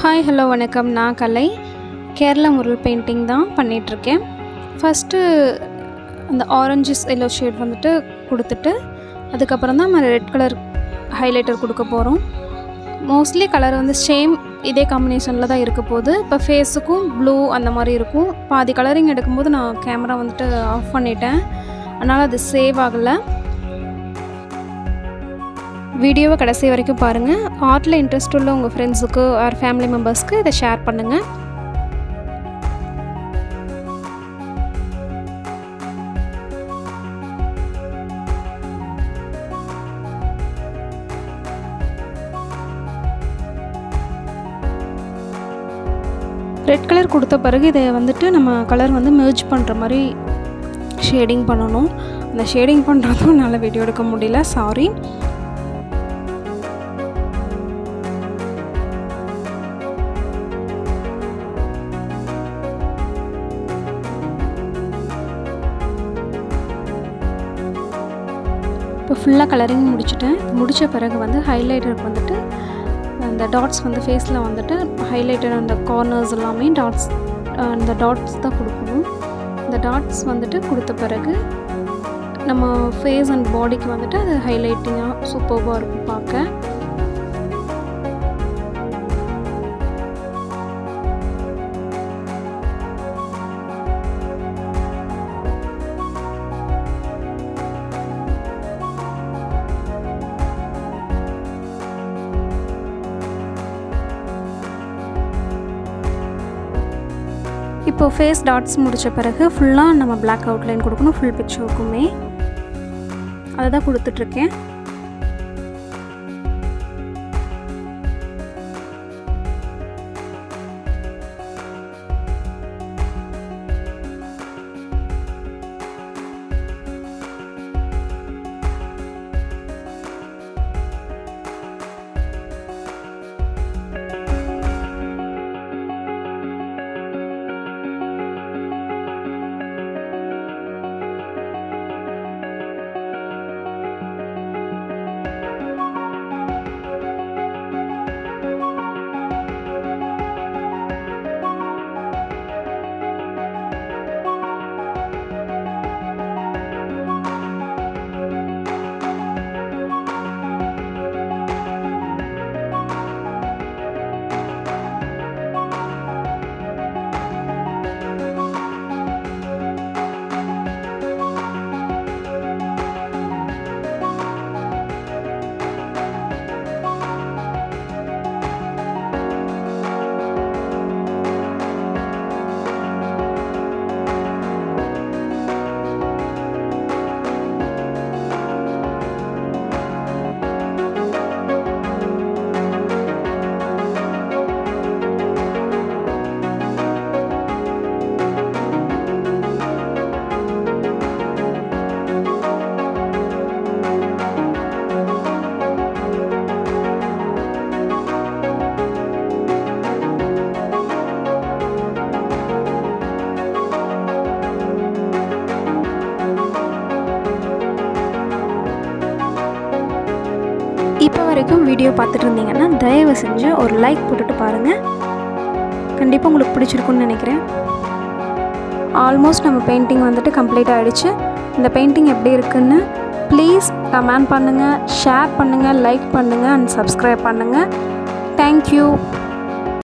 Hi hello வணக்கம். நான் கலை. Kerala முரல் painting தான் பண்ணிகிட்ருக்கேன். ஃபஸ்ட்டு அந்த ஆரஞ்சஸ் எல்லோ ஷேட் வந்துட்டு கொடுத்துட்டு, அதுக்கப்புறம் தான் நம்ம ரெட் கலர் ஹைலைட்டர் கொடுக்க போகிறோம். மோஸ்ட்லி கலர் வந்து சேம் இதே காம்பினேஷனில் தான் இருக்க போகுது. இப்போ ஃபேஸுக்கும் ப்ளூ அந்த மாதிரி இருக்கும். பாதி கலரிங் எடுக்கும்போது நான் கேமரா வந்துட்டு ஆஃப் பண்ணிட்டேன், அதனால் அது சேவ் ஆகலை. வீடியோவை கடைசி வரைக்கும் பாருங்கள். ஆர்ட்டில் இன்ட்ரெஸ்ட் உள்ள உங்கள் ஃப்ரெண்ட்ஸுக்கு ஆர் ஃபேமிலி மெம்பர்ஸ்க்கு இதை ஷேர் பண்ணுங்கள். ரெட் கலர் கொடுத்த பிறகு இதை வந்துட்டு நம்ம கலர் வந்து மெர்ஜ் பண்ணுற மாதிரி ஷேடிங் பண்ணணும். அந்த ஷேடிங் பண்ணுறதும் என்னால் வீடியோ எடுக்க முடியல, சாரி. இப்போ ஃபுல்லாக கலரிங் முடிச்சுட்டேன். முடித்த பிறகு வந்து ஹைலைட்டருக்கு வந்துட்டு அந்த டாட்ஸ் வந்து ஃபேஸில் வந்துட்டு ஹைலைட்டர் அந்த கார்னர்ஸ் எல்லாமே அந்த டாட்ஸ் தான் கொடுக்கணும். இந்த டாட்ஸ் வந்துட்டு கொடுத்த பிறகு நம்ம ஃபேஸ் அண்ட் பாடிக்கு வந்துட்டு அது ஹைலைட்டிங்காக சூப்பர்பாக இருக்கும் பார்க்க. இப்போது ஃபேஸ் டாட்ஸ் முடித்த பிறகு ஃபுல்லாக நம்ம பிளாக் அவுட்லைன் கொடுக்கணும், ஃபுல் பிக்சருக்குமே. அதை தான் கொடுத்துட்ருக்கேன். இப்போ வரைக்கும் வீடியோ பார்த்துட்டு இருந்தீங்கன்னா தயவு செஞ்சு ஒரு லைக் போட்டுட்டு பாருங்கள். கண்டிப்பாக உங்களுக்கு பிடிச்சிருக்குன்னு நினைக்கிறேன். ஆல்மோஸ்ட் நம்ம பெயிண்டிங் வந்துட்டு கம்ப்ளீட் ஆகிடுச்சு. இந்த பெயிண்டிங் எப்படி இருக்குன்னு ப்ளீஸ் கமெண்ட் பண்ணுங்கள், ஷேர் பண்ணுங்கள், லைக் பண்ணுங்கள் அண்ட் சப்ஸ்கிரைப் பண்ணுங்கள். தேங்க்யூ.